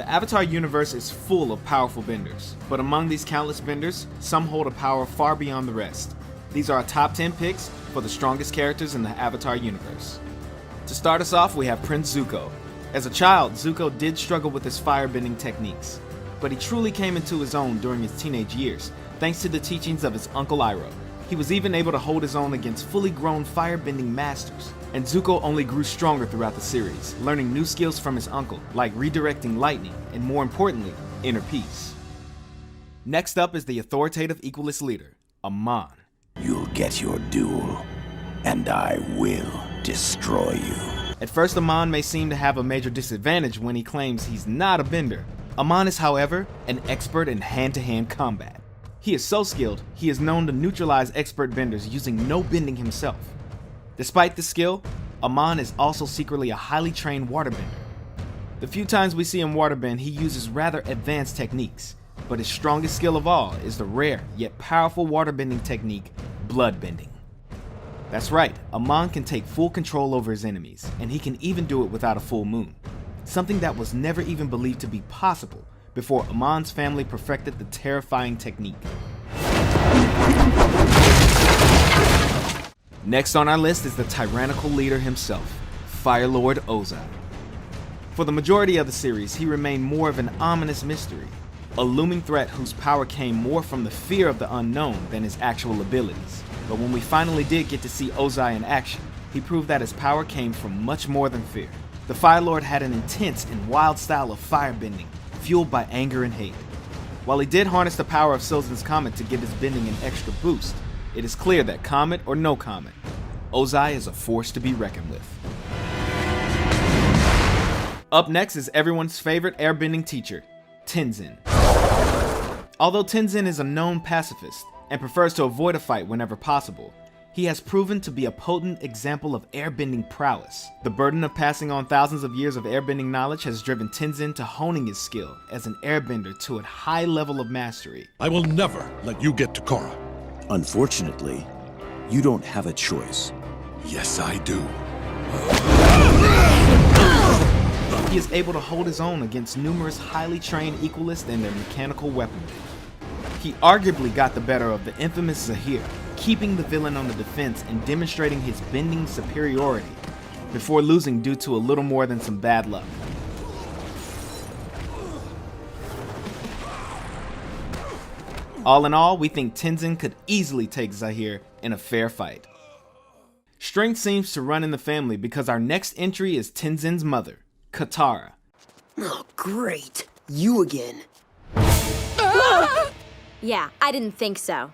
The Avatar universe is full of powerful benders, but among these countless benders, some hold a power far beyond the rest. These are our top 10 picks for the strongest characters in the Avatar universe. To start us off, we have Prince Zuko. As a child, Zuko did struggle with his firebending techniques, but he truly came into his own during his teenage years, thanks to the teachings of his uncle Iroh. He was even able to hold his own against fully grown firebending masters, and Zuko only grew stronger throughout the series, learning new skills from his uncle, like redirecting lightning, and more importantly, inner peace. Next up is the authoritative equalist leader, Amon. You'll get your duel, and I will destroy you. At first, Amon may seem to have a major disadvantage when he claims he's not a bender. Amon is, however, an expert in hand-to-hand combat. He is so skilled, he is known to neutralize expert benders using no bending himself. Despite this skill, Amon is also secretly a highly trained waterbender. The few times we see him waterbend, he uses rather advanced techniques, but his strongest skill of all is the rare yet powerful waterbending technique, bloodbending. That's right, Amon can take full control over his enemies, and he can even do it without a full moon. Something that was never even believed to be possible before Amon's family perfected the terrifying technique. Next on our list is the tyrannical leader himself, Fire Lord Ozai. For the majority of the series, he remained more of an ominous mystery, a looming threat whose power came more from the fear of the unknown than his actual abilities. But when we finally did get to see Ozai in action, he proved that his power came from much more than fear. The Fire Lord had an intense and wild style of firebending, fueled by anger and hate. While he did harness the power of Sylvan's Comet to give his bending an extra boost, it is clear that comet or no comet, Ozai is a force to be reckoned with. Up next is everyone's favorite airbending teacher, Tenzin. Although Tenzin is a known pacifist and prefers to avoid a fight whenever possible, he has proven to be a potent example of airbending prowess. The burden of passing on thousands of years of airbending knowledge has driven Tenzin to honing his skill as an airbender to a high level of mastery. I will never let you get to Korra. Unfortunately, you don't have a choice. Yes, I do. He is able to hold his own against numerous highly trained equalists and their mechanical weaponry. He arguably got the better of the infamous Zahir, keeping the villain on the defense and demonstrating his bending superiority, before losing due to a little more than some bad luck. All in all, we think Tenzin could easily take Zahir in a fair fight. Strength seems to run in the family because our next entry is Tenzin's mother, Katara. Oh, great. You again. Yeah, I didn't think so.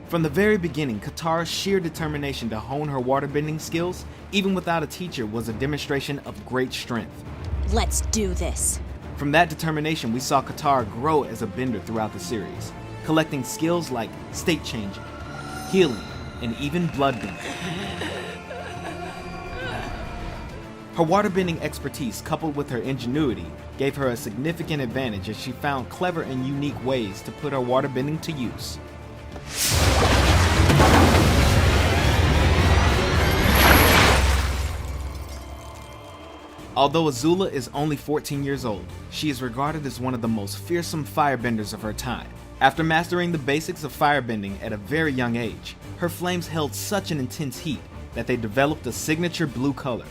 From the very beginning, Katara's sheer determination to hone her waterbending skills, even without a teacher, was a demonstration of great strength. Let's do this. From that determination, we saw Katara grow as a bender throughout the series, collecting skills like state changing, healing, and even bloodbending. Her waterbending expertise, coupled with her ingenuity, gave her a significant advantage as she found clever and unique ways to put her waterbending to use. Although Azula is only 14 years old, she is regarded as one of the most fearsome firebenders of her time. After mastering the basics of firebending at a very young age, her flames held such an intense heat that they developed a signature blue color.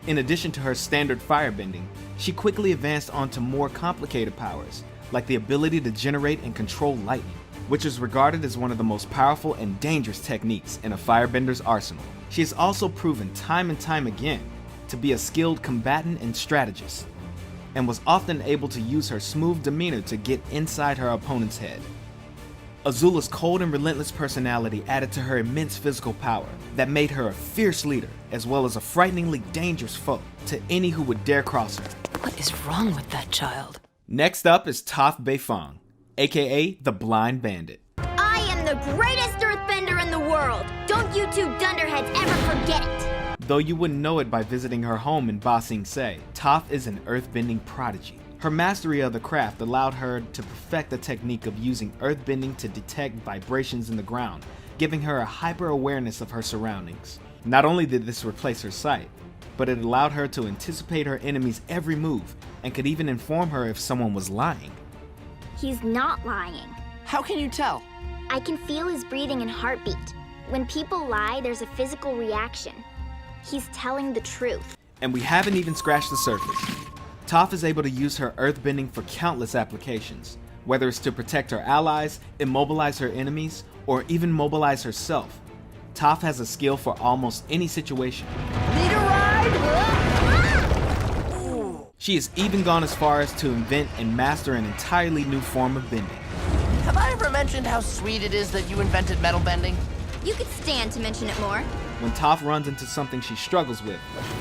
In addition to her standard firebending, she quickly advanced onto more complicated powers, like the ability to generate and control lightning, which is regarded as one of the most powerful and dangerous techniques in a firebender's arsenal. She has also proven time and time again to be a skilled combatant and strategist, and was often able to use her smooth demeanor to get inside her opponent's head. Azula's cold and relentless personality added to her immense physical power that made her a fierce leader, as well as a frighteningly dangerous foe to any who would dare cross her. What is wrong with that child? Next up is Toph Beifong, aka the Blind Bandit. I am the greatest earthbender in the world! Don't you two dunderheads ever forget it! Though you wouldn't know it by visiting her home in Ba Sing Se, Toph is an earthbending prodigy. Her mastery of the craft allowed her to perfect the technique of using earthbending to detect vibrations in the ground, giving her a hyper-awareness of her surroundings. Not only did this replace her sight, but it allowed her to anticipate her enemy's every move and could even inform her if someone was lying. He's not lying. How can you tell? I can feel his breathing and heartbeat. When people lie, there's a physical reaction. He's telling the truth. And we haven't even scratched the surface. Toph is able to use her earthbending for countless applications, whether it's to protect her allies, immobilize her enemies, or even mobilize herself. Toph has a skill for almost any situation. Need a ride? She has even gone as far as to invent and master an entirely new form of bending. Have I ever mentioned how sweet it is that you invented metal bending? You could stand to mention it more. When Toph runs into something she struggles with,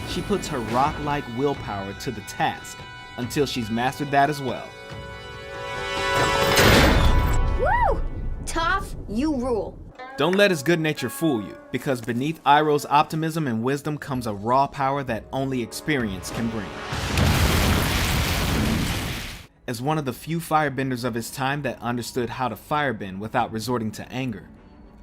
she puts her rock-like willpower to the task until she's mastered that as well. Woo! Toph, you rule. Don't let his good nature fool you, because beneath Iroh's optimism and wisdom comes a raw power that only experience can bring. As one of the few firebenders of his time that understood how to firebend without resorting to anger,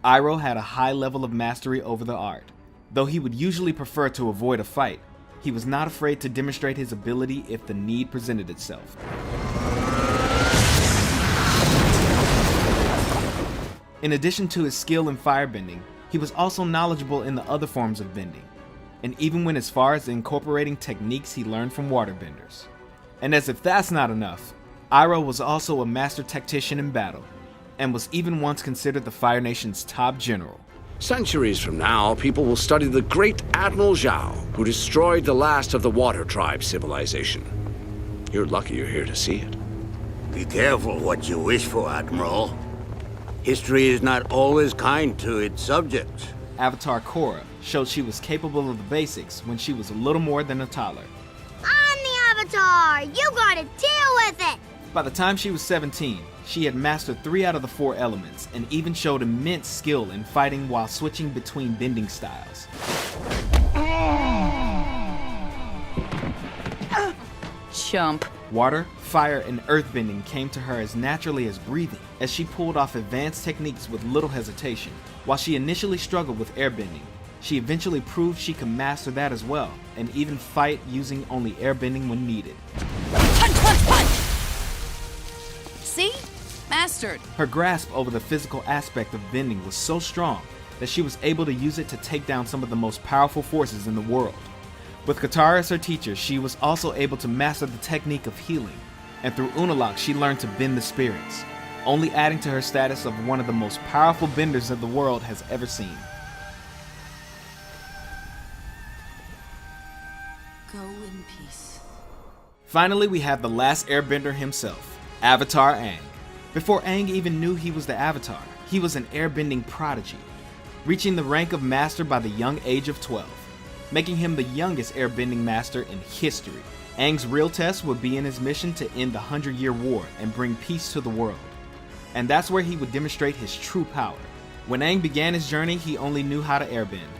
Iroh had a high level of mastery over the art. Though he would usually prefer to avoid a fight, he was not afraid to demonstrate his ability if the need presented itself. In addition to his skill in firebending, he was also knowledgeable in the other forms of bending, and even went as far as incorporating techniques he learned from waterbenders. And as if that's not enough, Iroh was also a master tactician in battle, and was even once considered the Fire Nation's top general. Centuries from now, people will study the great Admiral Zhao, who destroyed the last of the Water Tribe civilization. You're lucky you're here to see it. Be careful what you wish for, Admiral. History is not always kind to its subjects. Avatar Korra showed she was capable of the basics when she was a little more than a toddler. I'm the Avatar! You gotta deal with it! By the time she was 17, she had mastered 3 out of the 4 elements and even showed immense skill in fighting while switching between bending styles. Chump. Water, fire, and earthbending came to her as naturally as breathing, as she pulled off advanced techniques with little hesitation. While she initially struggled with airbending, she eventually proved she could master that as well, and even fight using only airbending when needed. Punch, punch, punch! See? Mastered. Her grasp over the physical aspect of bending was so strong that she was able to use it to take down some of the most powerful forces in the world. With Katara as her teacher, she was also able to master the technique of healing, and through Unalaq she learned to bend the spirits, only adding to her status of one of the most powerful benders that the world has ever seen. Go in peace. Finally, we have the last airbender himself, Avatar Aang. Before Aang even knew he was the Avatar, he was an airbending prodigy, reaching the rank of master by the young age of 12, making him the youngest airbending master in history. Aang's real test would be in his mission to end the 100-Year War and bring peace to the world. And that's where he would demonstrate his true power. When Aang began his journey, he only knew how to airbend,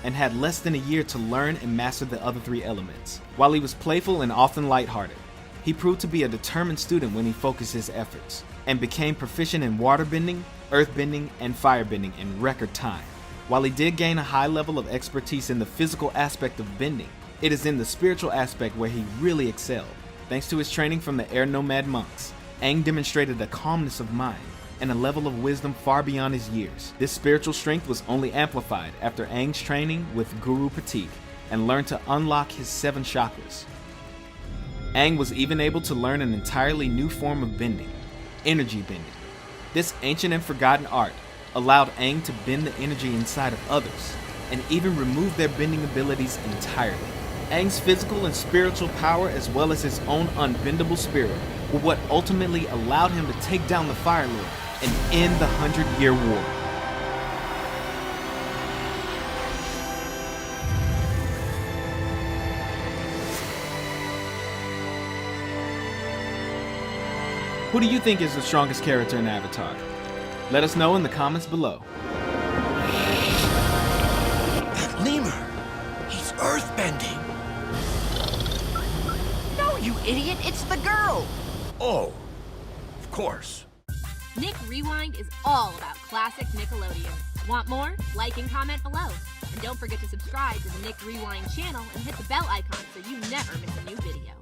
and had less than a year to learn and master the other 3 elements. While he was playful and often lighthearted, he proved to be a determined student when he focused his efforts, and became proficient in waterbending, earthbending, and firebending in record time. While he did gain a high level of expertise in the physical aspect of bending, it is in the spiritual aspect where he really excelled. Thanks to his training from the Air Nomad monks, Aang demonstrated a calmness of mind and a level of wisdom far beyond his years. This spiritual strength was only amplified after Aang's training with Guru Pratik and learned to unlock his 7 chakras. Aang was even able to learn an entirely new form of bending, energy bending. This ancient and forgotten art allowed Aang to bend the energy inside of others, and even remove their bending abilities entirely. Aang's physical and spiritual power, as well as his own unbendable spirit, were what ultimately allowed him to take down the Fire Lord and end the 100-Year War. Who do you think is the strongest character in Avatar? Let us know in the comments below. That lemur! He's earthbending! No, you idiot, it's the girl! Oh, of course. Nick Rewind is all about classic Nickelodeon. Want more? Like and comment below. And don't forget to subscribe to the Nick Rewind channel and hit the bell icon so you never miss a new video.